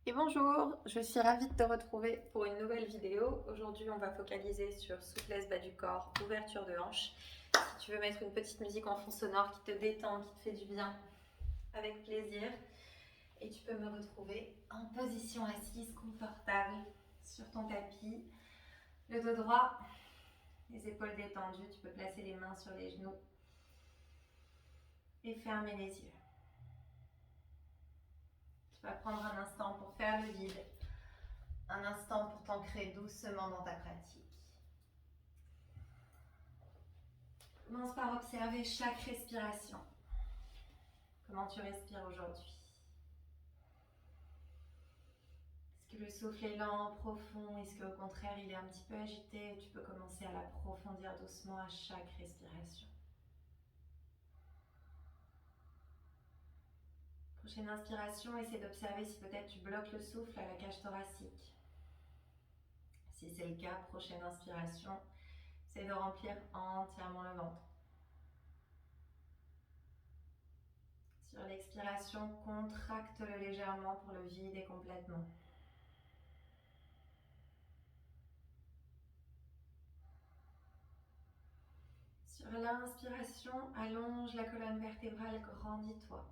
Et bonjour, je suis ravie de te retrouver pour une nouvelle vidéo. Aujourd'hui, on va focaliser sur souplesse bas du corps, ouverture de hanche. Si tu veux mettre une petite musique en fond sonore qui te détend, qui te fait du bien, avec plaisir. Et tu peux me retrouver en position assise confortable sur ton tapis. Le dos droit, les épaules détendues. Tu peux placer les mains sur les genoux et fermer les yeux. Tu vas prendre un instant pour faire le vide. Un instant pour t'ancrer doucement dans ta pratique. Commence par observer chaque respiration. Comment tu respires aujourd'hui? Est-ce que le souffle est lent, profond? Est-ce qu'au contraire, il est un petit peu agité? Tu peux commencer à l'approfondir doucement à chaque respiration. Prochaine inspiration, essaie d'observer si peut-être tu bloques le souffle à la cage thoracique. Si c'est le cas, prochaine inspiration, essaie de remplir entièrement le ventre. Sur l'expiration, contracte-le légèrement pour le vider complètement. Sur l'inspiration, allonge la colonne vertébrale, grandis-toi.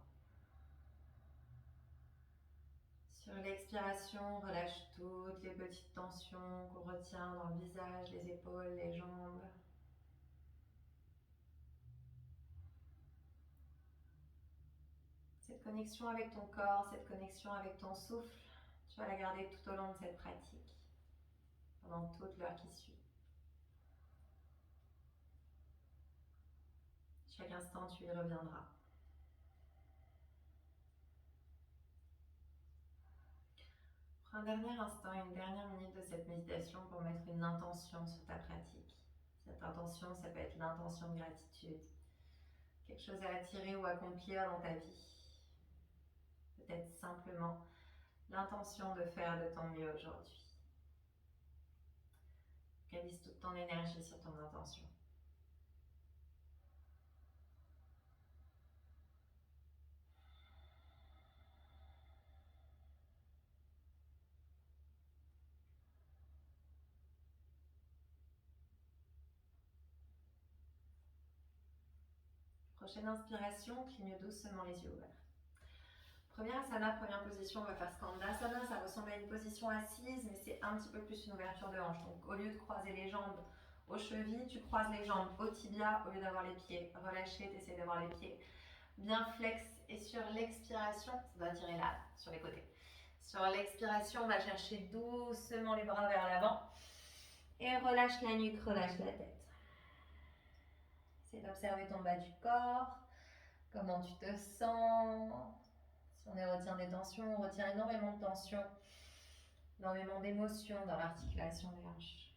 Sur l'expiration, relâche toutes les petites tensions qu'on retient dans le visage, les épaules, les jambes. Cette connexion avec ton corps, cette connexion avec ton souffle, tu vas la garder tout au long de cette pratique, pendant toute l'heure qui suit. Chaque instant, tu y reviendras. Prends un dernier instant, une dernière minute de cette méditation pour mettre une intention sur ta pratique. Cette intention, ça peut être l'intention de gratitude, quelque chose à attirer ou accomplir dans ta vie. Peut-être simplement l'intention de faire de ton mieux aujourd'hui. Focalise toute ton énergie sur ton intention. Prochaine inspiration, cligne doucement les yeux ouverts. Première asana, première position, on va faire Skandasana. Ça ressemble à une position assise, mais c'est un petit peu plus une ouverture de hanche. Donc au lieu de croiser les jambes aux chevilles, tu croises les jambes au tibia au lieu d'avoir les pieds relâchés, tu essaies d'avoir les pieds bien flex. Et sur l'expiration, ça doit tirer là, sur les côtés. Sur l'expiration, on va chercher doucement les bras vers l'avant. Et relâche la nuque, relâche la tête. Essaie d'observer ton bas du corps, comment tu te sens. Si on retient des tensions, on retient énormément de tensions, énormément d'émotions dans l'articulation des hanches.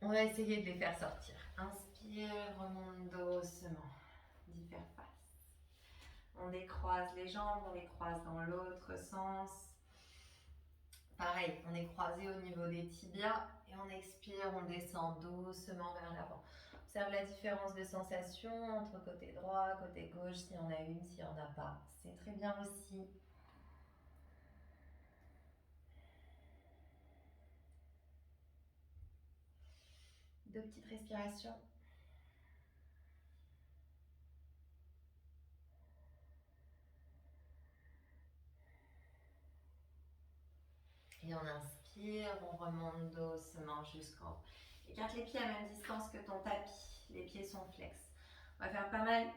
On va essayer de les faire sortir. Inspire, remonte doucement, d'y faire face. On décroise les jambes, on les croise dans l'autre sens. Pareil, on est croisé au niveau des tibias et on expire, on descend doucement vers l'avant. Observe la différence de sensation entre côté droit, côté gauche, s'il y en a une, s'il n'y en a pas. C'est très bien aussi. Deux petites respirations. Et on inspire, on remonte doucement jusqu'en haut. Écarte les pieds à la même distance que ton tapis. Les pieds sont flex. On va faire pas mal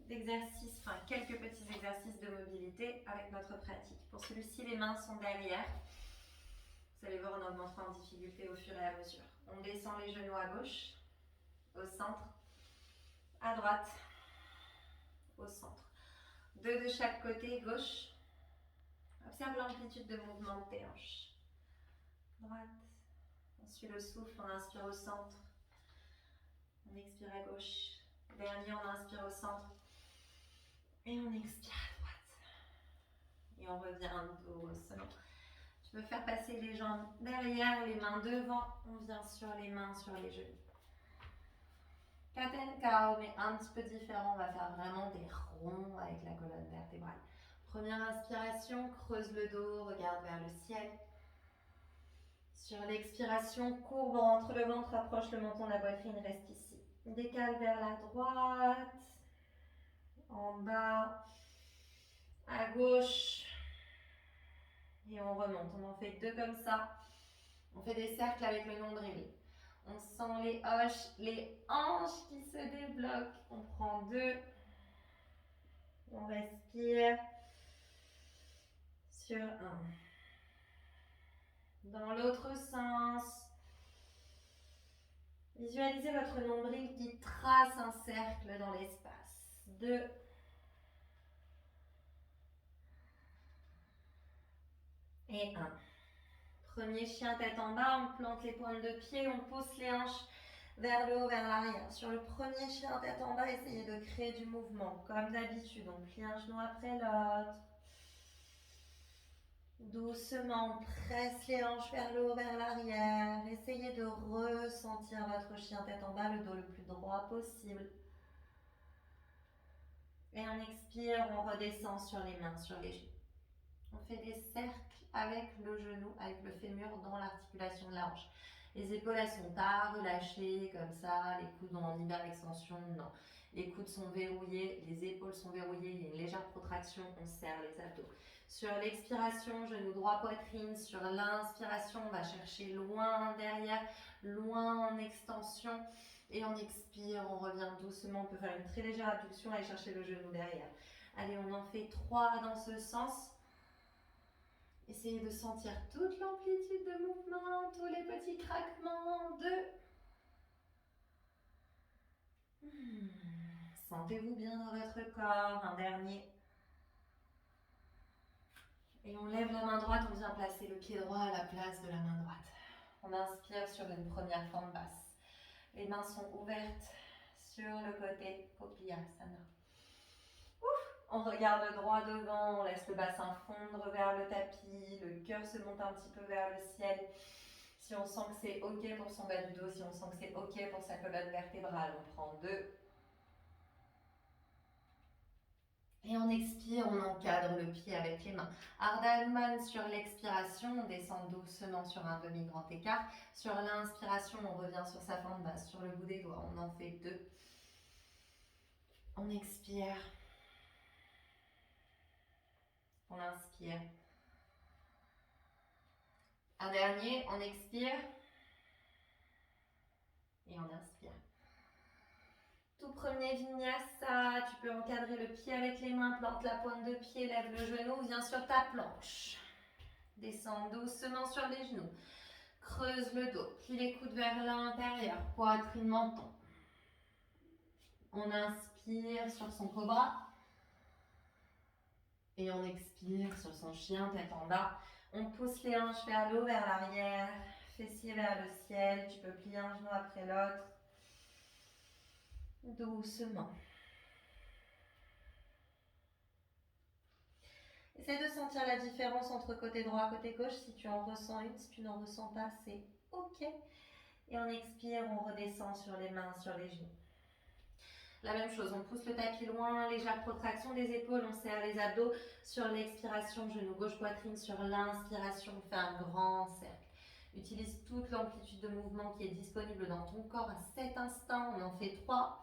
d'exercices, enfin quelques petits exercices de mobilité avec notre pratique. Pour celui-ci, les mains sont derrière. Vous allez voir, on augmentera en difficulté au fur et à mesure. On descend les genoux à gauche, au centre, à droite, au centre. Deux de chaque côté, gauche. Observe l'amplitude de mouvement de tes hanches. Droite. On suit le souffle, on inspire au centre. On expire à gauche. Dernier, on inspire au centre. Et on expire à droite. Et on revient doucement. Tu peux faire passer les jambes derrière, les mains devant. On vient sur les mains, sur les genoux. Cat and cow, mais un petit peu différent. On va faire vraiment des ronds avec la colonne vertébrale. Première inspiration, creuse le dos, regarde vers le ciel. Sur l'expiration, courbe, rentre le ventre, approche le menton de la poitrine, reste ici. Décale vers la droite, en bas, à gauche. Et on remonte. On en fait 2 comme ça. On fait des cercles avec le nombril. On sent les hanches qui se débloquent. On prend 2. On respire sur 1. Dans l'autre sens, visualisez votre nombril qui trace un cercle dans l'espace. 2. Et 1. Premier chien tête en bas, on plante les pointes de pied, on pousse les hanches vers le haut, vers l'arrière. Sur le premier chien tête en bas, essayez de créer du mouvement, comme d'habitude. On plie un genou après l'autre. Doucement, on presse les hanches vers le haut, vers l'arrière. Essayez de ressentir votre chien tête en bas, le dos le plus droit possible. Et on expire, on redescend sur les mains, sur les genoux. On fait des cercles avec le genou, avec le fémur dans l'articulation de la hanche. Les épaules, elles sont pas relâchées comme ça, les coudes en hyper-extension, non. Les coudes sont verrouillés, les épaules sont verrouillées, il y a une légère protraction, on serre les abdos. Sur l'expiration, genou droit, poitrine. Sur l'inspiration, on va chercher loin derrière, loin en extension. Et on expire, on revient doucement, on peut faire une très légère abduction, aller chercher le genou derrière. Allez, on en fait 3 dans ce sens. Essayez de sentir toute l'amplitude de mouvement, tous les petits craquements. 2. Sentez-vous bien dans votre corps. Un dernier. Et on lève la main droite, on vient placer le pied droit à la place de la main droite. On inspire sur une première forme basse. Les mains sont ouvertes sur le côté, Kopiyasana. On regarde droit devant, on laisse le bassin fondre vers le tapis, le cœur se monte un petit peu vers le ciel. Si on sent que c'est ok pour son bas du dos, si on sent que c'est ok pour sa colonne vertébrale, on prend 2. Et on expire, on encadre le pied avec les mains. Ardha Hanuman sur l'expiration, on descend doucement sur un demi-grand écart. Sur l'inspiration, on revient sur sa forme basse, sur le bout des doigts. On en fait 2. On expire. On inspire. Un dernier, on expire. Et on inspire. Tout premier vinyasa, tu peux encadrer le pied avec les mains, plante la pointe de pied, lève le genou, viens sur ta planche. Descends doucement sur les genoux. Creuse le dos, plie les coudes vers l'intérieur, poitrine, menton. On inspire sur son cobra. Et on expire sur son chien, tête en bas. On pousse les hanches vers le haut, vers l'arrière, fessiers vers le ciel. Tu peux plier un genou après l'autre. Doucement. Essaie de sentir la différence entre côté droit et côté gauche. Si tu en ressens une, si tu n'en ressens pas, c'est ok. Et on expire, on redescend sur les mains, sur les genoux. La même chose, on pousse le tapis loin, légère protraction des épaules, on serre les abdos. Sur l'expiration, genou gauche, poitrine. Sur l'inspiration, on fait un grand cercle. Utilise toute l'amplitude de mouvement qui est disponible dans ton corps à cet instant. On en fait 3.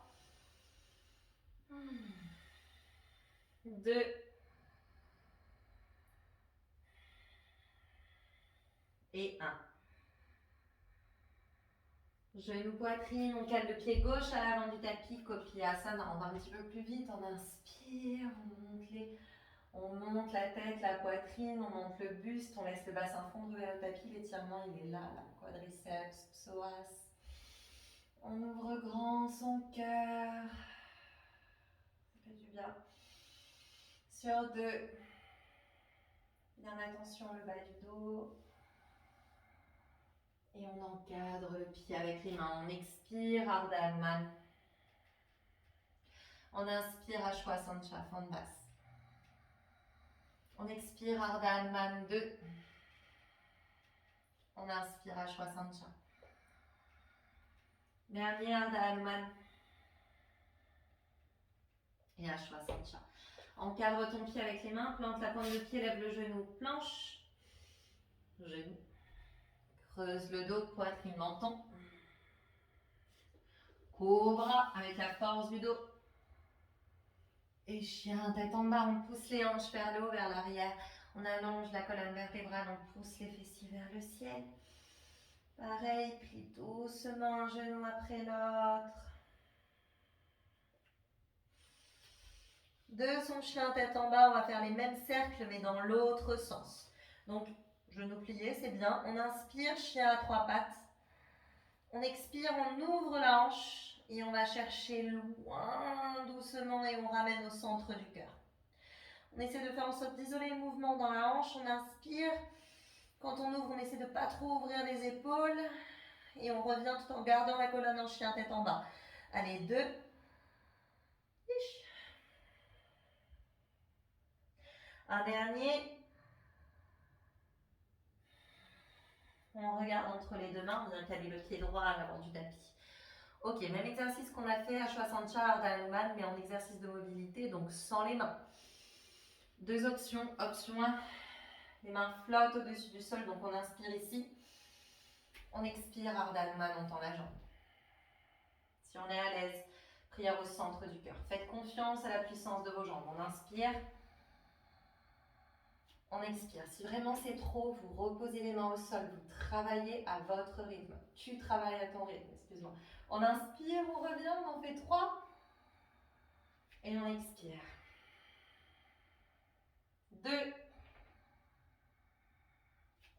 2. Et 1. Genou, poitrine, on cale le pied gauche à l'avant du tapis, Kopiyasana. On va un petit peu plus vite, on inspire, on monte la tête, la poitrine, on monte le buste, on laisse le bassin fondre vers le tapis, l'étirement il est là, quadriceps, psoas. On ouvre grand son cœur, ça fait du bien. Sur 2, bien attention le bas du dos. Et on encadre le pied avec les mains. On expire, Ardha Hanuman. On inspire, Ashwasandha, forme basse. On expire, Ardha Hanuman 2. On inspire, Ashwasandha. Dernier, Ardha Hanuman. Et à Shwasana. Encadre ton pied avec les mains, plante la pointe de pied, lève le genou, planche, genou. Creuse le dos, poitrine, menton. Cobra avec la force du dos. Et chien, tête en bas, on pousse les hanches vers le haut, vers l'arrière. On allonge la colonne vertébrale, on pousse les fessiers vers le ciel. Pareil, plie doucement un genou après l'autre. De son chien tête en bas, on va faire les mêmes cercles mais dans l'autre sens. Donc, genou plié, c'est bien. On inspire, chien à trois pattes. On expire, on ouvre la hanche et on va chercher loin doucement et on ramène au centre du cœur. On essaie de faire en sorte d'isoler le mouvement dans la hanche. On inspire. Quand on ouvre, on essaie de ne pas trop ouvrir les épaules. Et on revient tout en gardant la colonne en chien tête en bas. Allez, 2. Un dernier. On regarde entre les deux mains. On vient caler le pied droit à l'avant du tapis. Ok, même exercice qu'on a fait à Shwasana Ardha Hanuman, mais en exercice de mobilité, donc sans les mains. Deux options. Option 1, les mains flottent au-dessus du sol, donc on inspire ici. On expire, Ardha Hanuman, on tend la jambe. Si on est à l'aise, prière au centre du cœur. Faites confiance à la puissance de vos jambes. On inspire. On expire. Si vraiment c'est trop, vous reposez les mains au sol, vous travaillez à votre rythme. Tu travailles à ton rythme, excuse-moi. On inspire, on revient, on en fait 3. Et on expire. 2.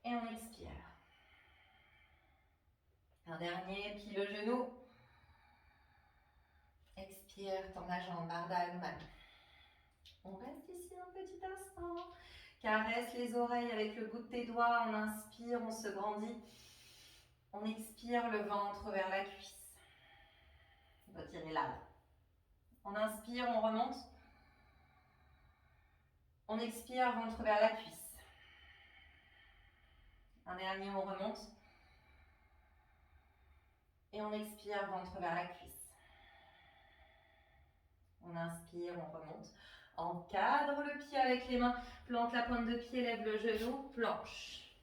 Et on expire. Un dernier, plie le genou. Expire, tends la jambe, Ardha Hanuman. On reste ici un petit instant. Caresse les oreilles avec le bout de tes doigts. On inspire, on se grandit. On expire, le ventre vers la cuisse. Retirez l'âme. On inspire, on remonte. On expire, ventre vers la cuisse. Un dernier, on remonte. Et on expire, ventre vers la cuisse. On inspire, on remonte. Encadre le pied avec les mains. Plante la pointe de pied, lève le genou, planche.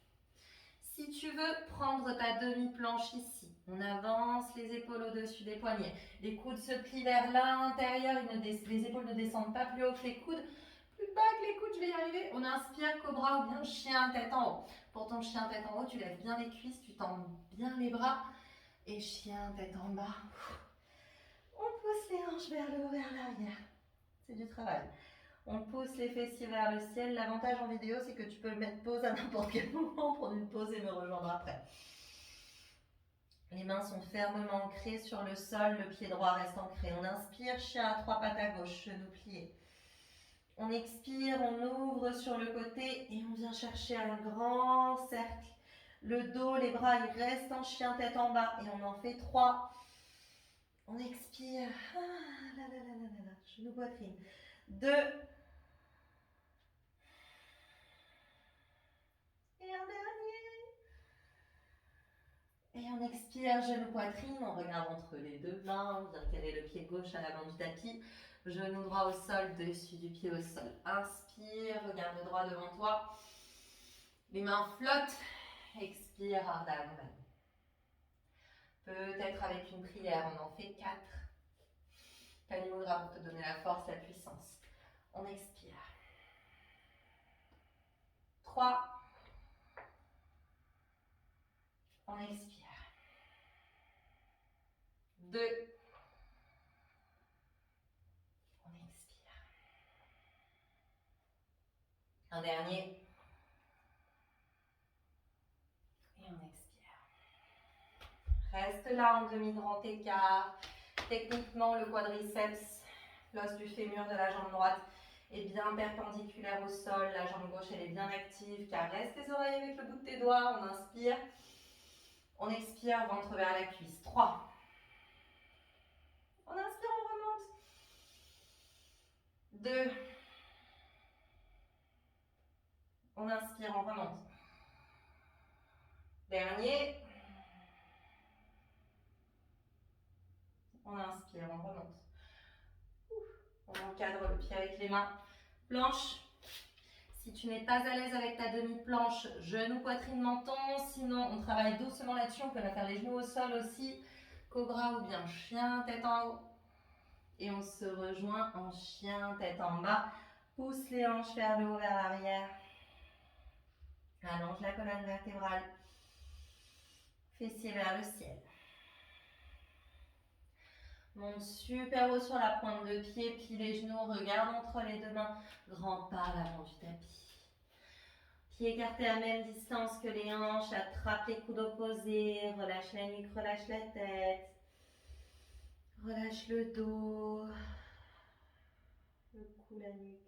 Si tu veux prendre ta demi-planche ici, on avance les épaules au-dessus des poignets. Les coudes se plient vers l'intérieur, les épaules ne descendent pas plus haut que les coudes. Plus bas que les coudes, je vais y arriver. On inspire, cobra ou bien chien tête en haut. Pour ton chien tête en haut, tu lèves bien les cuisses, tu tends bien les bras. Et chien tête en bas. On pousse les hanches vers le haut, vers l'arrière. C'est du travail. On pousse les fessiers vers le ciel. L'avantage en vidéo, c'est que tu peux le mettre pause à n'importe quel moment, prendre une pause et me rejoindre après. Les mains sont fermement ancrées sur le sol, le pied droit reste ancré. On inspire, chien à trois pattes à gauche, genoux pliés. On expire, on ouvre sur le côté et on vient chercher un grand cercle. Le dos, les bras, ils restent en chien tête en bas et on en fait 3. On expire. Ah, là, là, là, là, là. Genou, poitrine. 2. Et un dernier. Et on expire, genou, poitrine. On regarde entre les deux mains. On vient caler le pied gauche à l'avant du tapis. Genou droit au sol, dessus du pied au sol. Inspire, regarde droit devant toi. Les mains flottent. Expire, Ardha Hanuman. Peut-être avec une prière, on en fait 4. Kali Mudra pour te donner la force, la puissance. On expire. 3. On expire. 2. On expire. Un dernier. Et on expire. Reste là en demi-grand écart. Techniquement, le quadriceps, l'os du fémur de la jambe droite, est bien perpendiculaire au sol. La jambe gauche, elle est bien active. Caresse les oreilles avec le bout de tes doigts. On inspire. On expire, ventre vers la cuisse. 3. On inspire, on remonte. 2. On inspire, on remonte. Dernier. On inspire, on remonte. On encadre le pied avec les mains. Planche. Si tu n'es pas à l'aise avec ta demi-planche, genou, poitrine, menton. Sinon, on travaille doucement là-dessus. On peut faire les genoux au sol aussi. Cobra ou bien chien, tête en haut. Et on se rejoint en chien, tête en bas. Pousse les hanches vers le haut, vers l'arrière. Allonge la colonne vertébrale. Fessiers vers le ciel. Monte super haut sur la pointe de pied, plie les genoux, regarde entre les deux mains, grand pas à l'avant du tapis. Pieds écartés à même distance que les hanches, attrape les coudes opposés, relâche la nuque, relâche la tête, relâche le dos, le cou, la nuque.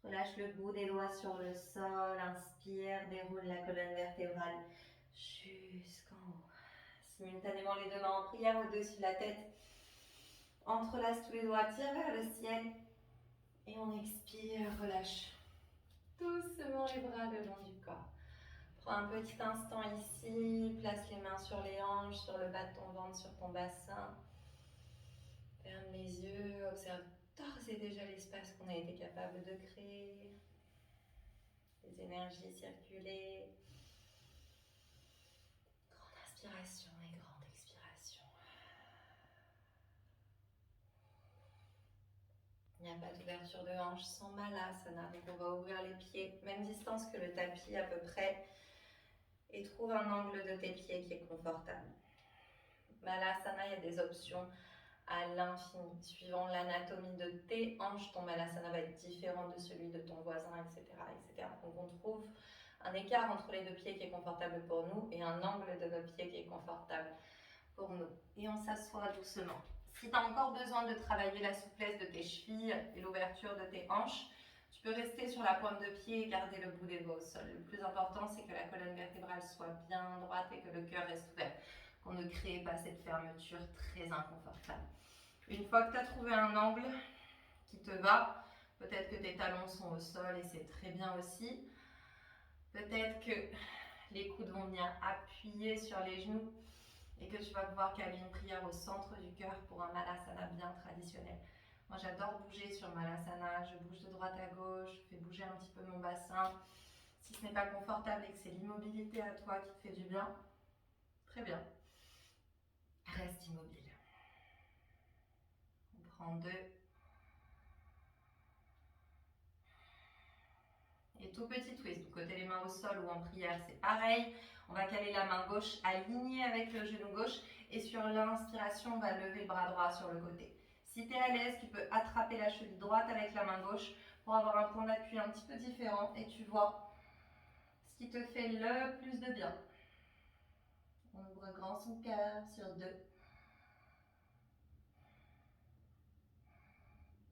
Relâche le bout des doigts sur le sol, inspire, déroule la colonne vertébrale jusqu'en haut. Simultanément les deux mains en prière au-dessus de la tête. Entrelace tous les doigts, tire vers le ciel. Et on expire, relâche doucement les bras le long du corps. Prends un petit instant ici, place les mains sur les hanches, sur le bas de ton ventre, sur ton bassin. Ferme les yeux, observe d'ores et déjà l'espace qu'on a été capable de créer. Les énergies circuler. Grande inspiration et grande expiration. Il n'y a pas d'ouverture de hanche sans Malasana, donc on va ouvrir les pieds, même distance que le tapis à peu près, et trouve un angle de tes pieds qui est confortable. Malasana, il y a des options à l'infini. Suivant l'anatomie de tes hanches, ton Malasana va être différent de celui de ton voisin, etc., etc. Donc on trouve un écart entre les deux pieds qui est confortable pour nous et un angle de nos pieds qui est confortable pour nous. Et on s'assoit doucement. Si tu as encore besoin de travailler la souplesse de tes chevilles et l'ouverture de tes hanches, tu peux rester sur la pointe de pied et garder le bout des doigts au sol. Le plus important, c'est que la colonne vertébrale soit bien droite et que le cœur reste ouvert. Qu'on ne crée pas cette fermeture très inconfortable. Une fois que tu as trouvé un angle qui te va, peut-être que tes talons sont au sol et c'est très bien aussi. Peut-être que les coudes vont venir appuyer sur les genoux et que tu vas pouvoir caler une prière au centre du cœur pour un Malasana bien traditionnel. Moi, j'adore bouger sur Malasana, je bouge de droite à gauche, je fais bouger un petit peu mon bassin. Si ce n'est pas confortable et que c'est l'immobilité à toi qui te fait du bien, très bien. Reste immobile. On prend 2. Et tout petit twist, du côté les mains au sol ou en prière, c'est pareil. On va caler la main gauche alignée avec le genou gauche et sur l'inspiration, on va lever le bras droit sur le côté. Si tu es à l'aise, tu peux attraper la cheville droite avec la main gauche pour avoir un point d'appui un petit peu différent et tu vois ce qui te fait le plus de bien. On ouvre grand son cœur sur 2.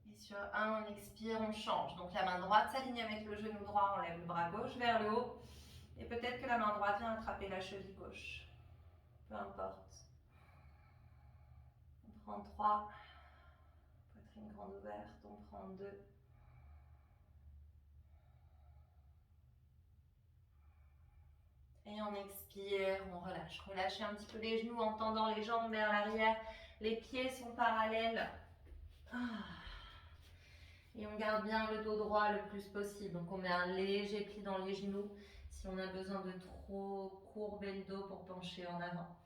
Et sur 1, on expire, on change. Donc la main droite s'aligne avec le genou droit, on lève le bras gauche vers le haut. Et peut-être que la main droite vient attraper la cheville gauche. Peu importe. On prend 3. Poitrine grande ouverte. On prend 2. Et on expire, on relâche. Relâchez un petit peu les genoux en tendant les jambes vers l'arrière. Les pieds sont parallèles. Et on garde bien le dos droit le plus possible. Donc on met un léger pli dans les genoux si on a besoin de trop courber le dos pour pencher en avant.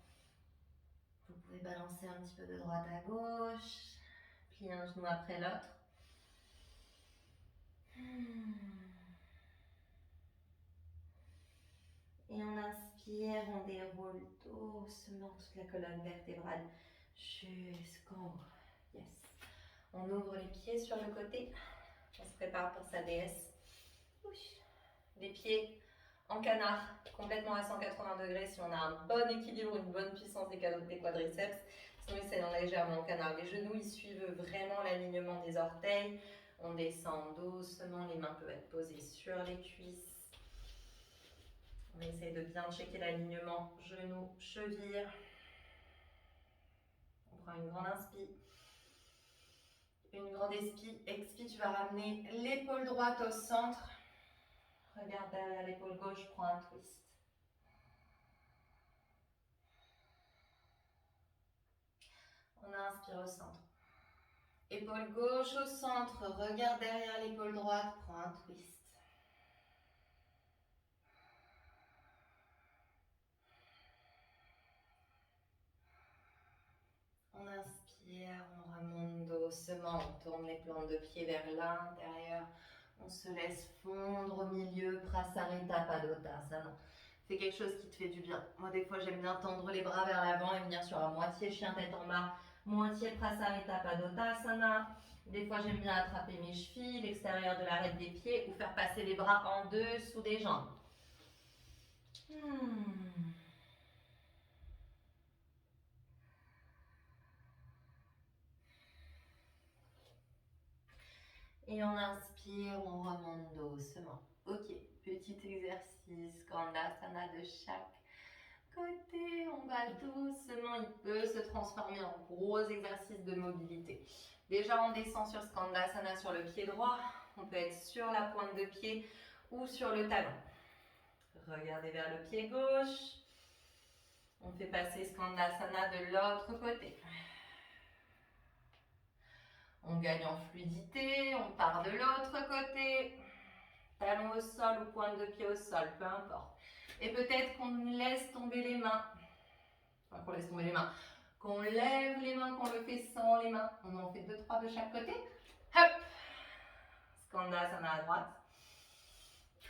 Vous pouvez balancer un petit peu de droite à gauche, plier un genou après l'autre. Et on inspire, on déroule doucement toute la colonne vertébrale jusqu'en haut. Yes. On ouvre les pieds sur le côté. On se prépare pour sa déesse. Les pieds en canard, complètement à 180 degrés si on a un bon équilibre, une bonne puissance des quadriceps. Sinon, ils s'éloignent légèrement en canard. Les genoux, ils suivent vraiment l'alignement des orteils. On descend doucement, les mains peuvent être posées sur les cuisses. On essaie de bien checker l'alignement genoux, chevilles. On prend une grande inspire. Une grande expire, tu vas ramener l'épaule droite au centre. Regarde derrière l'épaule gauche, prends un twist. inspire au centre. Épaule gauche au centre, regarde derrière l'épaule droite, prends un twist. On inspire, on remonte doucement, on tourne les plantes de pied vers l'intérieur. On se laisse fondre au milieu, Prasarita Padottasana. C'est quelque chose qui te fait du bien. Moi, des fois, j'aime bien tendre les bras vers l'avant et venir sur la moitié chien tête en bas, moitié Prasarita Padottasana. Des fois, j'aime bien attraper mes chevilles, l'extérieur de l'arête des pieds ou faire passer les bras en dessous des jambes. Et on inspire, on remonte doucement. Ok, petit exercice, Skandasana de chaque côté. On va doucement, il peut se transformer en gros exercice de mobilité. Déjà, on descend sur Skandasana sur le pied droit. On peut être sur la pointe de pied ou sur le talon. Regardez vers le pied gauche. On fait passer Skandasana de l'autre côté. On gagne en fluidité, on part de l'autre côté. Talon au sol ou pointe de pied au sol, peu importe. Et peut-être qu'on laisse tomber les mains. Enfin, qu'on laisse tomber les mains. Qu'on lève les mains, qu'on le fait sans les mains. On en fait 2-3 de chaque côté. Hop! Skandasana à droite.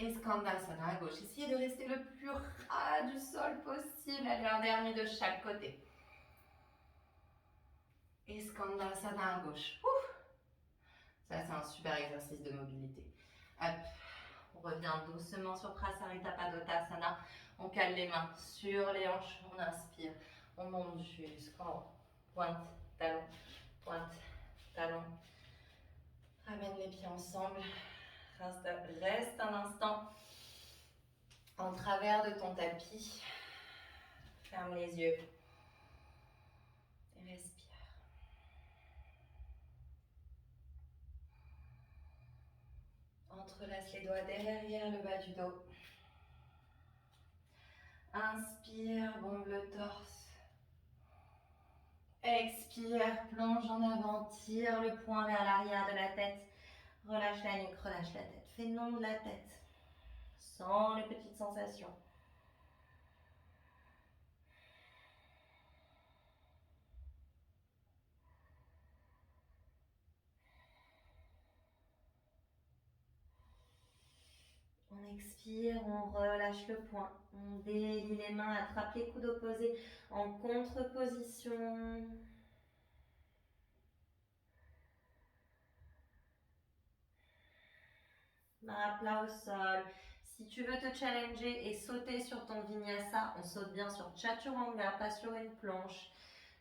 Et Skandasana à gauche. Essayez de rester le plus ras du sol possible. Allez, un dernier de chaque côté. Et Skandasana à gauche. Ouf. Ça, c'est un super exercice de mobilité. Hop. On revient doucement sur Prasarita Padottasana. On cale les mains sur les hanches. On inspire. On monte jusqu'en pointe, talon, pointe, talon. Ramène les pieds ensemble. Reste un instant en travers de ton tapis. Ferme les yeux. Et respire. Entrelace les doigts derrière le bas du dos. Inspire, bombe le torse. Expire, plonge en avant, tire le poing vers l'arrière de la tête. Relâche la nuque, relâche la tête. Fais le long de la tête. Sens les petites sensations. On expire, on relâche le poing. On délie les mains, attrape les coudes opposés en contre-position. Main à plat au sol. Si tu veux te challenger et sauter sur ton vinyasa, on saute bien sur Chaturanga, pas sur une planche.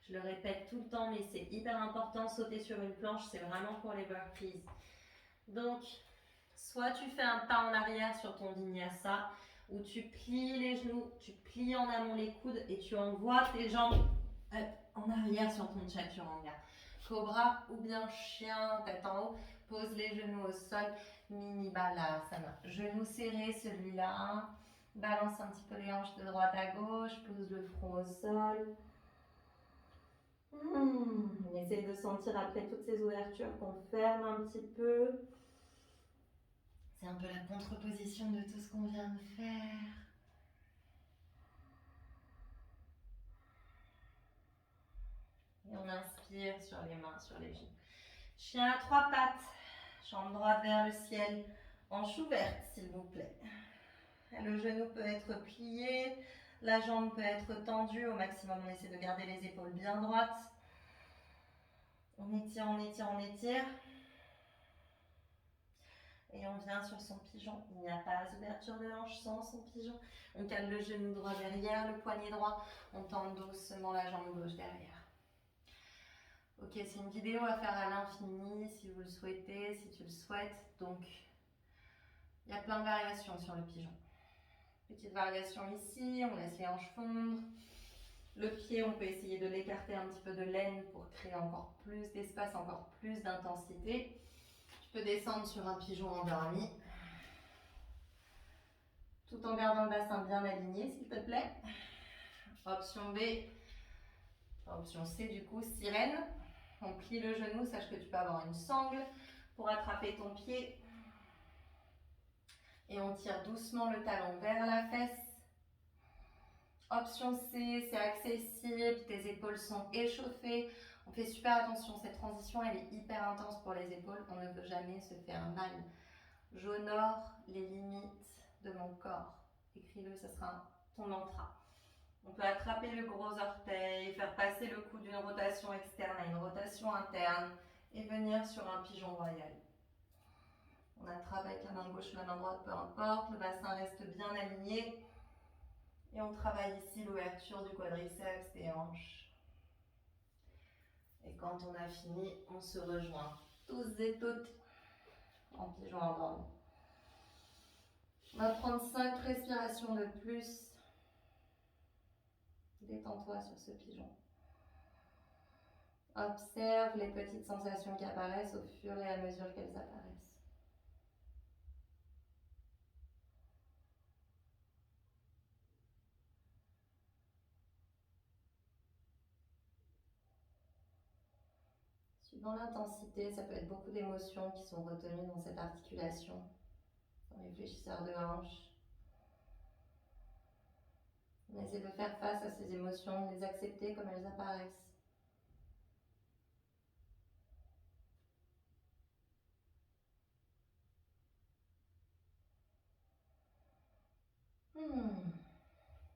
Je le répète tout le temps, mais c'est hyper important, sauter sur une planche, c'est vraiment pour les burpees. Donc, soit tu fais un pas en arrière sur ton vinyasa, ou tu plies les genoux, tu plies en amont les coudes et tu envoies tes jambes en arrière sur ton Chaturanga. Cobra ou bien chien, tête en haut, pose les genoux au sol, mini balasana. Genoux serrés celui-là, balance un petit peu les hanches de droite à gauche, pose le front au sol. On essaye de sentir après toutes ces ouvertures qu'on ferme un petit peu. C'est un peu la contre-position de tout ce qu'on vient de faire. Et on inspire sur les mains, sur les genoux. Chien à 3 pattes, jambe droite vers le ciel, hanche ouverte s'il vous plaît. Le genou peut être plié, la jambe peut être tendue, au maximum on essaie de garder les épaules bien droites. On étire, on étire, on étire. Et on vient sur son pigeon. Il n'y a pas d'ouverture de hanche sans son pigeon. On cale le genou droit derrière, le poignet droit. On tend doucement la jambe gauche derrière. Ok, c'est une vidéo à faire à l'infini si vous le souhaitez, si tu le souhaites. Donc, il y a plein de variations sur le pigeon. Petite variation ici, on laisse les hanches fondre. Le pied, on peut essayer de l'écarter un petit peu de l'aine pour créer encore plus d'espace, encore plus d'intensité. Tu peux descendre sur un pigeon endormi, tout en gardant le bassin bien aligné, s'il te plaît. Option B, option C du coup, sirène. On plie le genou, sache que tu peux avoir une sangle pour attraper ton pied. Et on tire doucement le talon vers la fesse. Option C, c'est accessible, tes épaules sont échauffées. On fait super attention, cette transition elle est hyper intense pour les épaules, on ne veut jamais se faire mal. J'honore les limites de mon corps. Écris-le, ça sera ton mantra. On peut attraper le gros orteil, faire passer le cou d'une rotation externe à une rotation interne et venir sur un pigeon royal. On attrape avec la main gauche ou la main droite, peu importe, le bassin reste bien aligné. Et on travaille ici l'ouverture du quadriceps des hanches. Et quand on a fini, on se rejoint tous et toutes en pigeon endormi. On va prendre 5 respirations de plus. Détends-toi sur ce pigeon. Observe les petites sensations qui apparaissent au fur et à mesure qu'elles apparaissent. Suivant l'intensité, ça peut être beaucoup d'émotions qui sont retenues dans cette articulation, dans les fléchisseurs de hanches. On essaie de faire face à ces émotions, de les accepter comme elles apparaissent.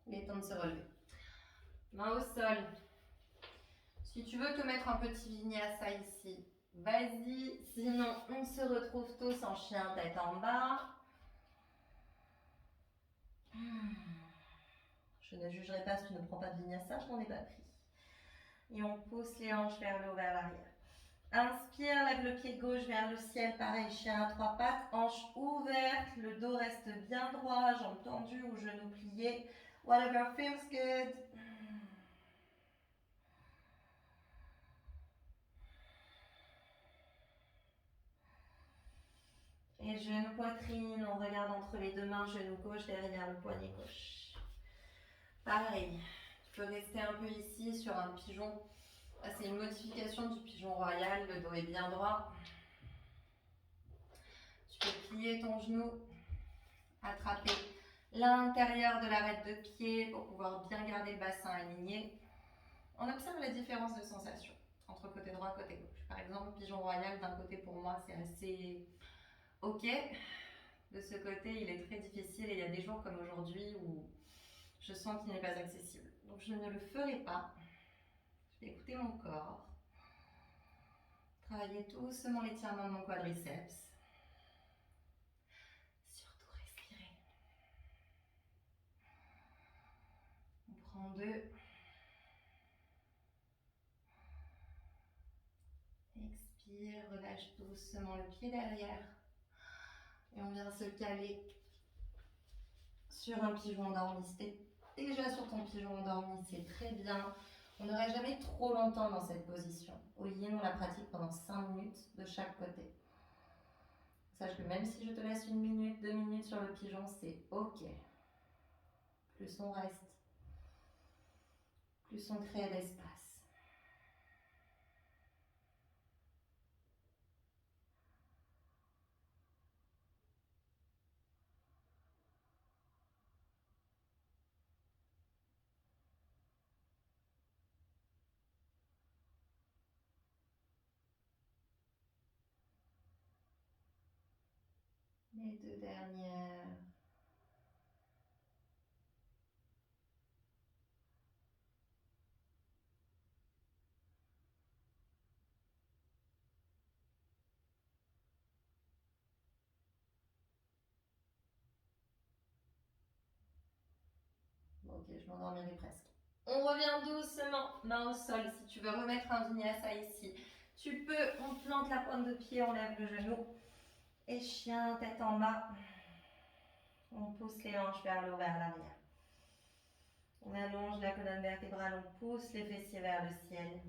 Il est temps de se relever. Main au sol. Si tu veux te mettre un petit vinyasa ici, vas-y. Sinon, on se retrouve tous en chien tête en bas. Je ne jugerai pas si tu ne prends pas de vinyasa, je n'en ai pas pris. Et on pousse les hanches vers le haut, vers l'arrière. Inspire, lève le pied gauche vers le ciel, pareil, chien à 3 pattes, hanches ouvertes, le dos reste bien droit, jambes tendues ou genoux pliés. Whatever feels good. Et genou poitrine, on regarde entre les deux mains, genou gauche derrière le poignet gauche. Pareil, tu peux rester un peu ici sur un pigeon. C'est une modification du pigeon royal, le dos est bien droit. Tu peux plier ton genou, attraper l'intérieur de l'arête de pied pour pouvoir bien garder le bassin aligné. On observe la différence de sensation entre côté droit et côté gauche. Par exemple, pigeon royal, d'un côté pour moi c'est assez ok. De ce côté, il est très difficile et il y a des jours comme aujourd'hui où je sens qu'il n'est pas accessible. Donc je ne le ferai pas. Je vais écouter mon corps. Travailler doucement l'étirement de mon quadriceps. Surtout respirer. On prend 2. Expire, relâche doucement le pied derrière. Et on vient se caler sur un pigeon endormi. Si t'es déjà sur ton pigeon endormi, c'est très bien. On ne reste jamais trop longtemps dans cette position. Au yin, on la pratique pendant 5 minutes de chaque côté. Sache que même si je te laisse 1 minute, 2 minutes sur le pigeon, c'est ok. Plus on reste, plus on crée d'espace. Les 2 dernières. Ok, je m'endormirai presque. On revient doucement, main au sol. Si tu veux remettre un vinyasa ici, tu peux. On plante la pointe de pied, on lève le genou. Et chien, tête en bas. On pousse les hanches vers le haut, vers l'arrière. On allonge la colonne vertébrale, on pousse les fessiers vers le ciel.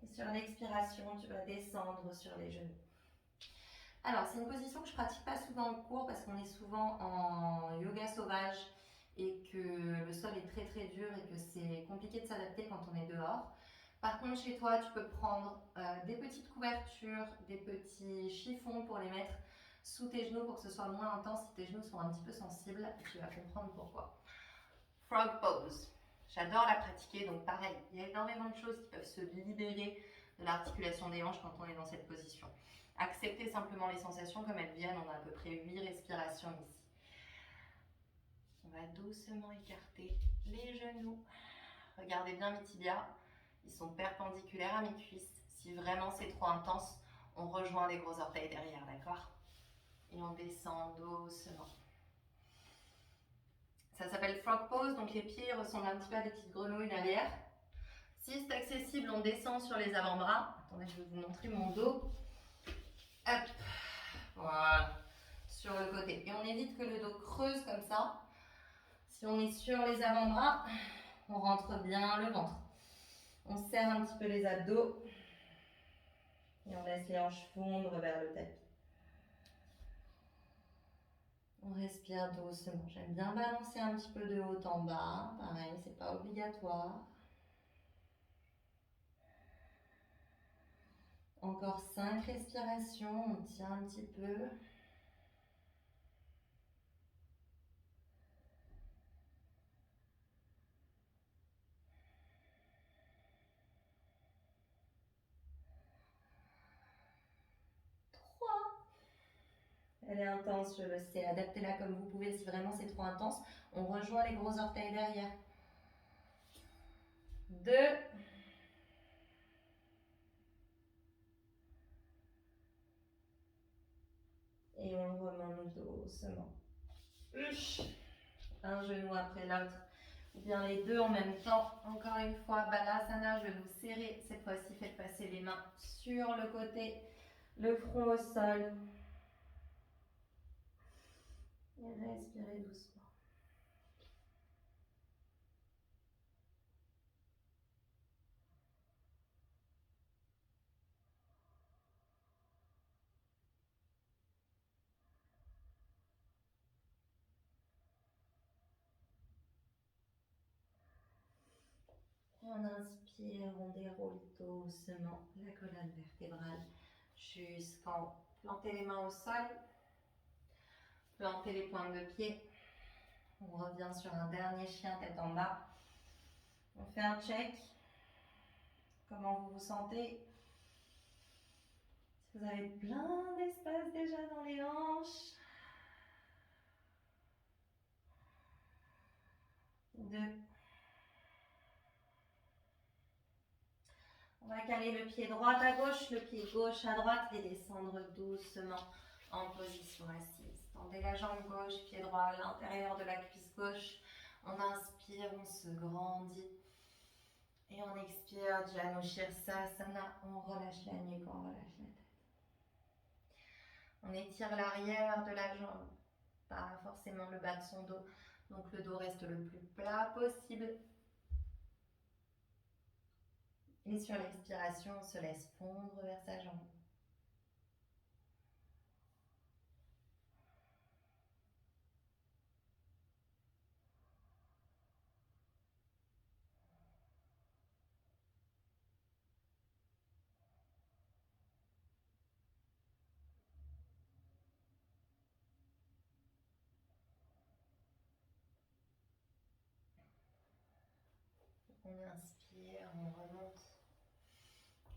Et sur l'expiration, tu vas descendre sur les genoux. Alors, c'est une position que je ne pratique pas souvent en cours parce qu'on est souvent en yoga sauvage et que le sol est très très dur et que c'est compliqué de s'adapter quand on est dehors. dehors. Par contre, chez toi, tu peux prendre des petites couvertures, des petits chiffons pour les mettre sous tes genoux pour que ce soit moins intense si tes genoux sont un petit peu sensibles. Et tu vas comprendre pourquoi. Frog pose. J'adore la pratiquer, donc pareil, il y a énormément de choses qui peuvent se libérer de l'articulation des hanches quand on est dans cette position. Acceptez simplement les sensations comme elles viennent, on a à peu près 8 respirations ici. On va doucement écarter les genoux. Regardez bien mes tibias, ils sont perpendiculaires à mes cuisses. Si vraiment c'est trop intense, on rejoint les gros orteils derrière, d'accord? Et on descend doucement. Ça s'appelle frog pose, donc les pieds ressemblent un petit peu à des petites grenouilles derrière. Si c'est accessible, on descend sur les avant-bras. Attendez, je vais vous montrer mon dos. Hop, voilà, sur le côté. Et on évite que le dos creuse comme ça. Si on est sur les avant-bras, on rentre bien le ventre. On serre un petit peu les abdos. Et on laisse les hanches fondre vers le tapis. On respire doucement. J'aime bien balancer un petit peu de haut en bas. Pareil, c'est pas obligatoire. Encore 5 respirations. On tient un petit peu. Elle est intense, je le sais. Adaptez-la comme vous pouvez. Si vraiment c'est trop intense, on rejoint les gros orteils derrière. 2. Et on remonte doucement. Un genou après l'autre. Ou bien les deux en même temps. Encore une fois, Balasana, je vais vous serrer. Cette fois-ci, faites passer les mains sur le côté, le front au sol. Et respirez doucement. Et on inspire, on déroule doucement la colonne vertébrale jusqu'en haut. Plantez les mains au sol. Plantez les pointes de pied. On revient sur un dernier chien tête en bas. On fait un check. Comment vous vous sentez? Si vous avez plein d'espace déjà dans les hanches. 2. On va caler le pied droit à gauche, le pied gauche à droite et descendre doucement en position assise. Tendez la jambe gauche, pied droit à l'intérieur de la cuisse gauche. On inspire, on se grandit. Et on expire, Janu Shirsasana, on relâche la nuque, on relâche la tête. On étire l'arrière de la jambe, pas forcément le bas de son dos. Donc le dos reste le plus plat possible. Et sur l'expiration, on se laisse fondre vers sa jambe. On inspire, on remonte.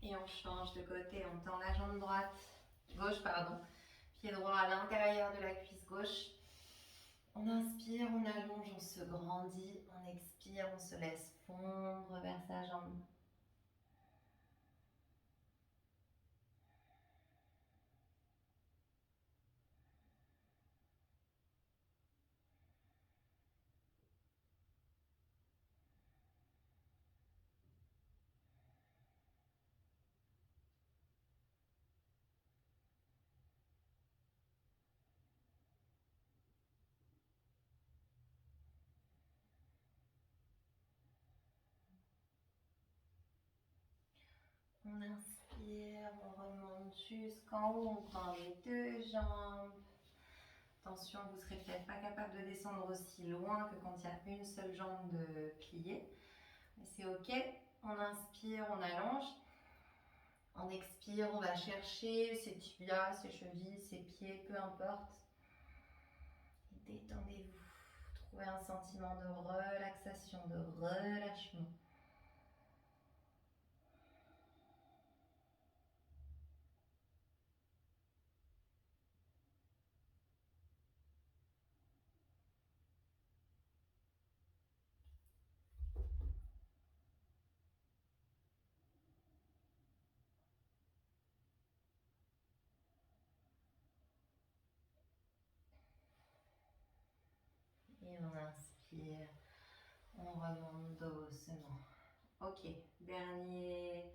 Et on change de côté, on tend la jambe gauche, pied droit à l'intérieur de la cuisse gauche. On inspire, on allonge, on se grandit. On expire, on se laisse fondre vers sa jambe. On inspire, on remonte jusqu'en haut, on tend les deux jambes. Attention, vous ne serez peut-être pas capable de descendre aussi loin que quand il y a une seule jambe de plier. Mais c'est ok, On inspire, on allonge. On expire, on va chercher ses tibias, ses chevilles, ses pieds, peu importe. Détendez-vous. Trouvez un sentiment de relaxation, de relâchement. Et on inspire, on remonte doucement. Ok, dernier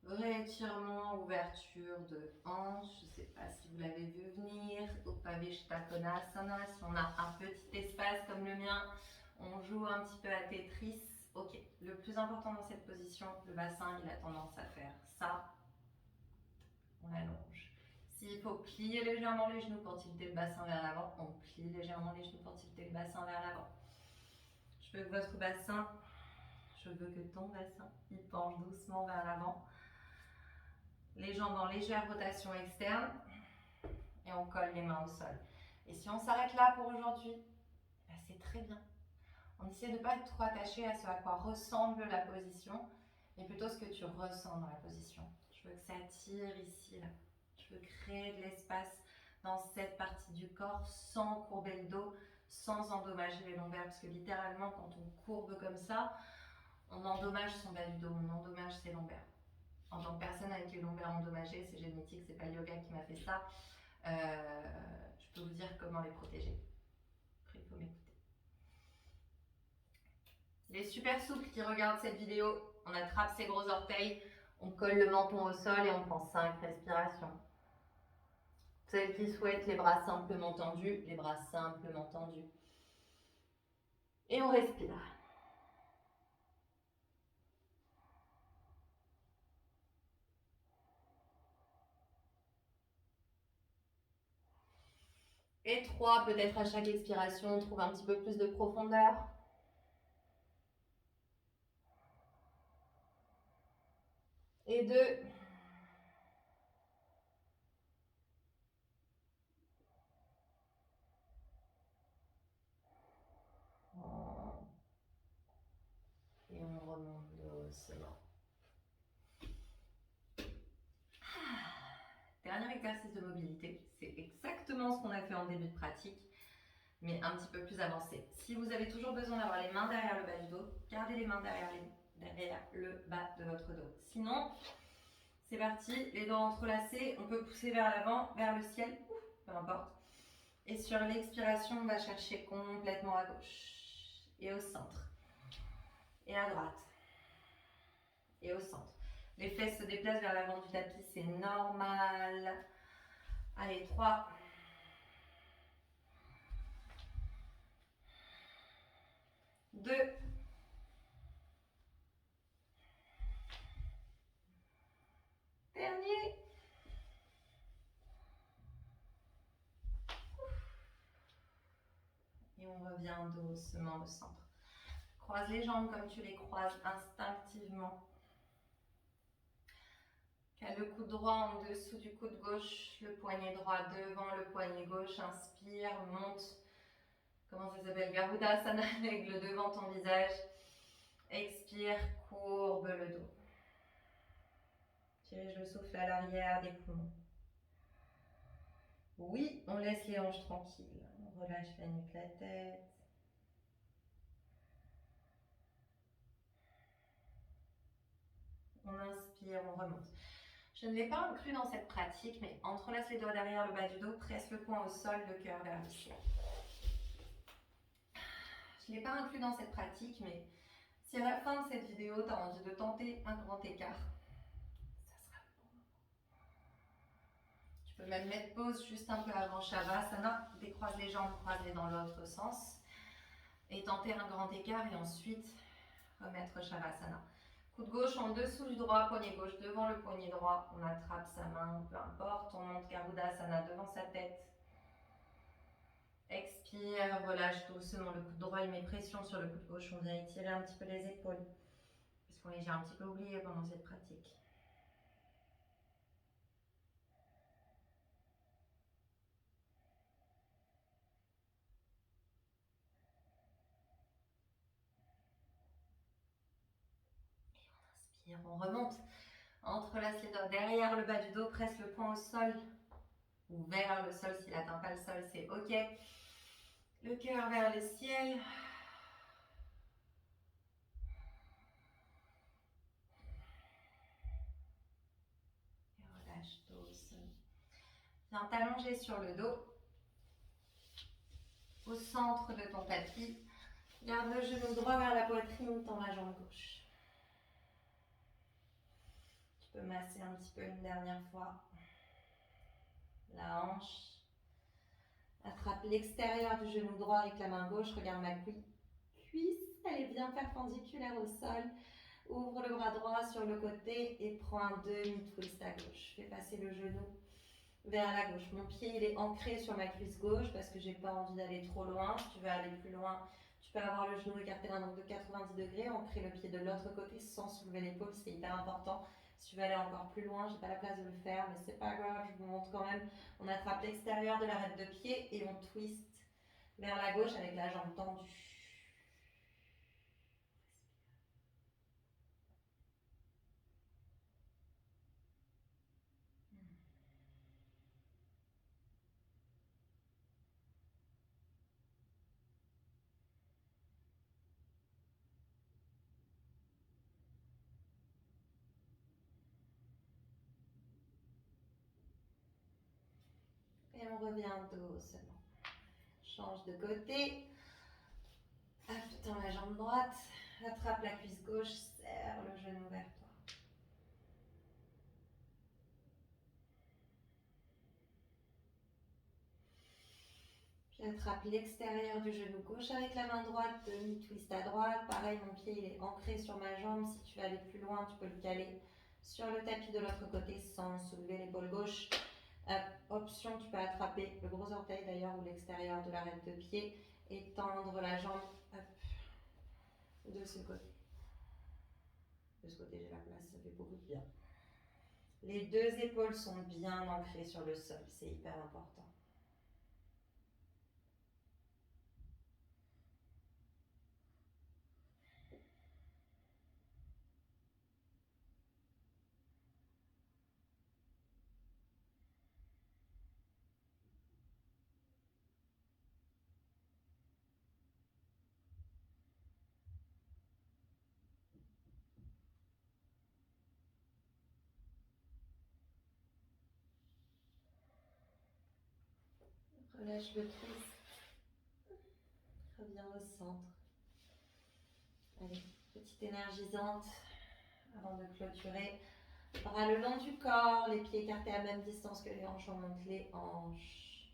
réétirement, ouverture de hanche. Je ne sais pas si vous l'avez vu venir. Upavishta Konasana. Si on a un petit espace comme le mien, on joue un petit peu à Tetris. Ok, le plus important dans cette position, le bassin, il a tendance à faire ça. On allonge. S'il faut plier légèrement les genoux pour tilter le bassin vers l'avant, on plie légèrement les genoux pour tilter le bassin vers l'avant. Je veux que votre bassin, je veux que ton bassin, il penche doucement vers l'avant. Les jambes en légère rotation externe et on colle les mains au sol. Et si on s'arrête là pour aujourd'hui, ben c'est très bien. On essaie de ne pas être trop attaché à ce à quoi ressemble la position, mais plutôt ce que tu ressens dans la position. Je veux que ça tire ici, là. Je veux créer de l'espace dans cette partie du corps sans courber le dos, sans endommager les lombaires, parce que littéralement, quand on courbe comme ça, on endommage son bas du dos, on endommage ses lombaires. En tant que personne avec les lombaires endommagées, c'est génétique, c'est pas le yoga qui m'a fait ça. Je peux vous dire comment les protéger. Après, il faut m'écouter. Les super souples qui regardent cette vidéo, on attrape ses gros orteils, on colle le menton au sol et on prend 5 respirations. Celles qui souhaitent les bras simplement tendus, les bras simplement tendus. Et on respire. Et 3, peut-être à chaque expiration, on trouve un petit peu plus de profondeur. Et 2. Et on remonte doucement. Dernier exercice de mobilité, c'est exactement ce qu'on a fait en début de pratique, mais un petit peu plus avancé. Si vous avez toujours besoin d'avoir les mains derrière le bas du dos, gardez les mains derrière le bas de votre dos. Sinon, c'est parti, les doigts entrelacés, on peut pousser vers l'avant, vers le ciel, peu importe. Et sur l'expiration, on va chercher complètement à gauche et au centre et à droite et au centre. Les fesses se déplacent vers l'avant du tapis, c'est normal. Allez, 3. 2. Dernier. Et on revient doucement au centre. Croise les jambes comme tu les croises instinctivement. Cale le coude droit en dessous du coude gauche, le poignet droit devant le poignet gauche. Inspire, monte. Comment ça s'appelle? Garudasana, l'aigle devant ton visage. Expire, courbe le dos. Dirige le souffle à l'arrière des poumons. Oui, on laisse les hanches tranquilles. On relâche la nuque, la tête. On inspire, on remonte. Je ne l'ai pas inclus dans cette pratique, mais entrelace les doigts derrière le bas du dos, presse le poing au sol, le cœur vers le ciel. Je ne l'ai pas inclus dans cette pratique, mais si à la fin de cette vidéo, tu as envie de tenter un grand écart, ça sera le bon moment. Tu peux même mettre pause juste un peu avant Shavasana, décroise les jambes, croise-les dans l'autre sens, et tenter un grand écart, et ensuite remettre Shavasana. Coude gauche en dessous du droit, poignet gauche devant le poignet droit, on attrape sa main, peu importe, on monte Garudasana devant sa tête. Expire, relâche doucement le coude droit, il met pression sur le coude gauche, on vient étirer un petit peu les épaules, puisqu'on Oui, j'ai un petit peu oublié pendant cette pratique. Et on inspire, on remonte. Entrelace les doigts derrière le bas du dos, presse le poing au sol ou vers le sol. S'il n'atteint pas le sol, c'est ok. Le cœur vers le ciel. Et relâche doucement. Viens t'allonger sur le dos. Au centre de ton tapis. Garde le genou droit vers la poitrine, tends la jambe gauche. Tu peux masser un petit peu une dernière fois la hanche. Attrape l'extérieur du genou droit avec la main gauche. Regarde ma cuisse. Elle est bien perpendiculaire au sol. Ouvre le bras droit sur le côté et prends un demi-twist à gauche. Fais passer le genou vers la gauche. Mon pied il est ancré sur ma cuisse gauche parce que j'ai pas envie d'aller trop loin. Si tu veux aller plus loin, tu peux avoir le genou écarté d'un angle de 90 degrés, ancrer le pied de l'autre côté sans soulever l'épaule, c'est hyper important. Si tu veux aller encore plus loin, j'ai pas la place de le faire, mais c'est pas grave, je vous montre quand même. On attrape l'extérieur de l'arête de pied et on twist vers la gauche avec la jambe tendue. Et on revient doucement. Change de côté. Tends la jambe droite. Attrape la cuisse gauche. Serre le genou vers toi. Puis attrape l'extérieur du genou gauche avec la main droite. Demi-twist à droite. Pareil, mon pied il est ancré sur ma jambe. Si tu veux aller plus loin, tu peux le caler sur le tapis de l'autre côté sans soulever l'épaule gauche. Option, tu peux attraper le gros orteil d'ailleurs ou l'extérieur de l'arête de pied et tendre la jambe de ce côté. De ce côté, j'ai la place, ça fait beaucoup de bien. Les deux épaules sont bien ancrées sur le sol, c'est hyper important. Relâche le twist. Reviens au centre. Allez, petite énergisante avant de clôturer. Bras le long du corps, les pieds écartés à même distance que les hanches, on monte les hanches.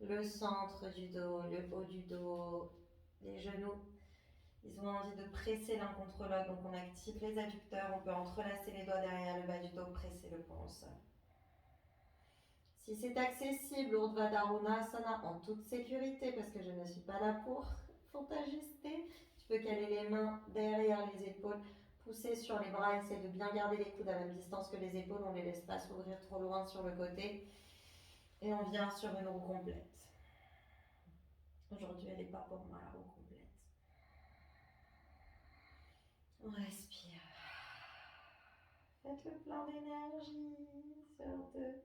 Le centre du dos, le haut du dos, les genoux. Ils ont envie de presser l'un contre l'autre, donc on active les adducteurs, on peut entrelacer les doigts derrière le bas du dos, presser le poing au sol. Si c'est accessible, Urdhva Dharunasana en toute sécurité, parce que je ne suis pas là pour t'ajuster, tu peux caler les mains derrière les épaules, pousser sur les bras, essayer de bien garder les coudes à la même distance que les épaules, on ne les laisse pas s'ouvrir trop loin sur le côté. Et on vient sur une roue complète. Aujourd'hui, elle n'est pas pour moi la roue complète. On respire. Faites le plein d'énergie sur deux.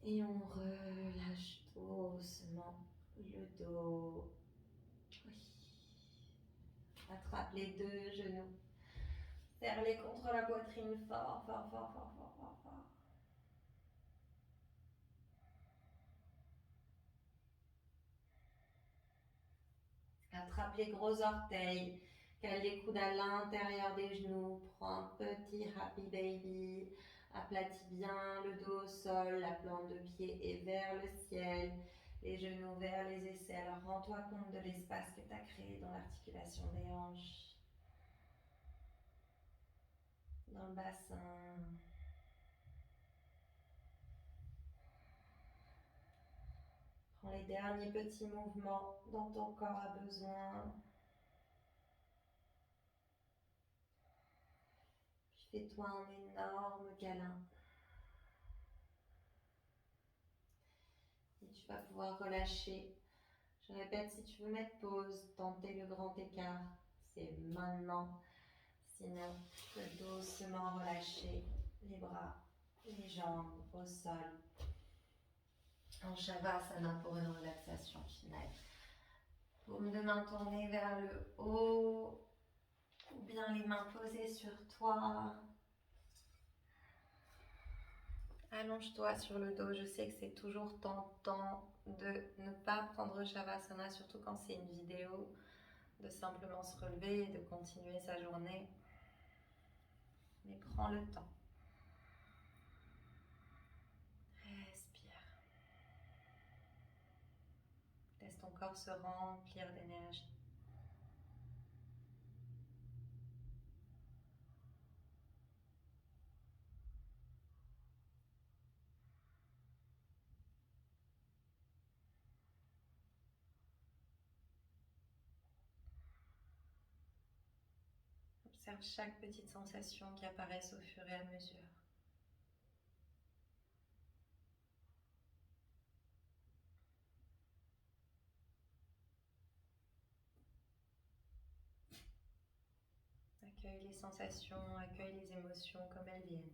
Et on relâche doucement le dos. Oui. Attrape les deux genoux. Serre-les contre la poitrine fort, fort, fort, fort, fort, fort, fort. Attrape les gros orteils. Cale les coudes à l'intérieur des genoux. Prends un petit happy baby. Aplatis bien le dos au sol. La plante de pied est vers le ciel. Les genoux vers les aisselles. Rends-toi compte de l'espace que tu as créé dans l'articulation des hanches. Dans le bassin. les derniers petits mouvements dont ton corps a besoin. Puis fais-toi un énorme câlin. Et tu vas pouvoir relâcher. Je répète, si tu veux mettre pause, tenter le grand écart, c'est maintenant. Sinon, tu peux doucement relâcher les bras, les jambes au sol. En Shavasana pour une relaxation finale. Paume de main tournée vers le haut, ou bien les mains posées sur toi. Allonge-toi sur le dos. Je sais que c'est toujours tentant de ne pas prendre Shavasana, surtout quand c'est une vidéo, de simplement se relever et de continuer sa journée. Mais prends le temps. Respire. Laisse ton corps se remplir d'énergie. Observe chaque petite sensation qui apparaît au fur et à mesure. Accueille les sensations, accueille les émotions comme elles viennent.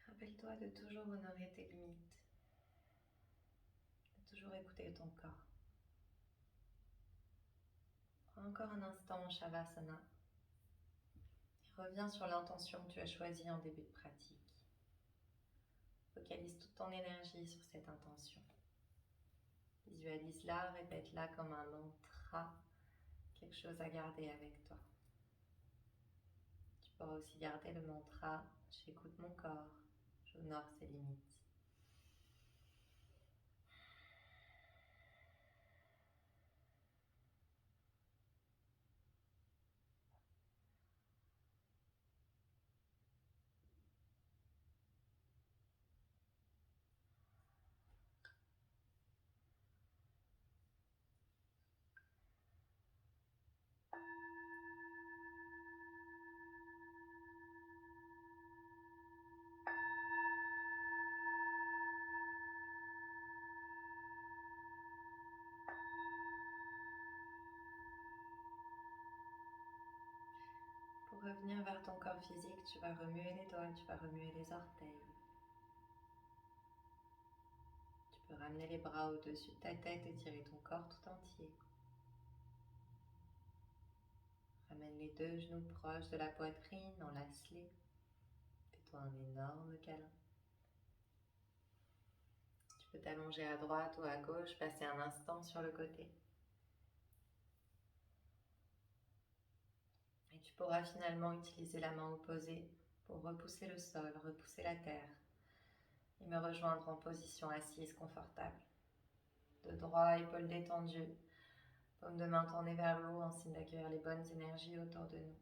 Rappelle-toi de toujours honorer tes limites, de toujours écouter ton corps. Prends encore un instant en Shavasana et reviens sur l'intention que tu as choisie en début de pratique. Focalise toute ton énergie sur cette intention. Visualise-la, répète-la comme un mantra, quelque chose à garder avec toi. Tu pourras aussi garder le mantra « J'écoute mon corps, j'honore ses limites ». Pour revenir vers ton corps physique, tu vas remuer les doigts, tu vas remuer les orteils. Tu peux ramener les bras au-dessus de ta tête et tirer ton corps tout entier. Ramène les deux genoux proches de la poitrine, enlace-les. Fais-toi un énorme câlin. Tu peux t'allonger à droite ou à gauche, passer un instant sur le côté. Et tu pourras finalement utiliser la main opposée pour repousser le sol, repousser la terre et me rejoindre en position assise confortable. De droit, épaules détendues, paume de main tournée vers le haut en signe d'accueillir les bonnes énergies autour de nous.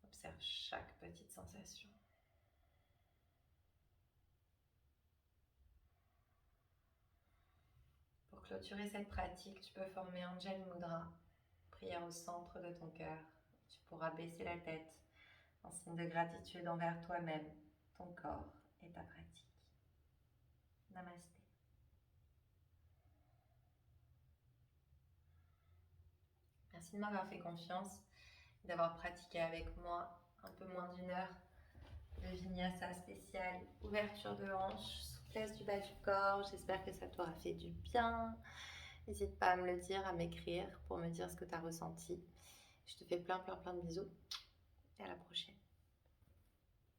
Observe chaque petite sensation. Pour clôturer cette pratique, tu peux former Anjali Mudra, prière au centre de ton cœur. Tu pourras baisser la tête en signe de gratitude envers toi-même, ton corps et ta pratique. Namasté. Merci de m'avoir fait confiance, d'avoir pratiqué avec moi un peu moins d'1 heure le Vinyasa spécial, ouverture de hanche, souplesse du bas du corps. J'espère que ça t'aura fait du bien. N'hésite pas à me le dire, à m'écrire pour me dire ce que tu as ressenti. Je te fais plein de bisous et à la prochaine.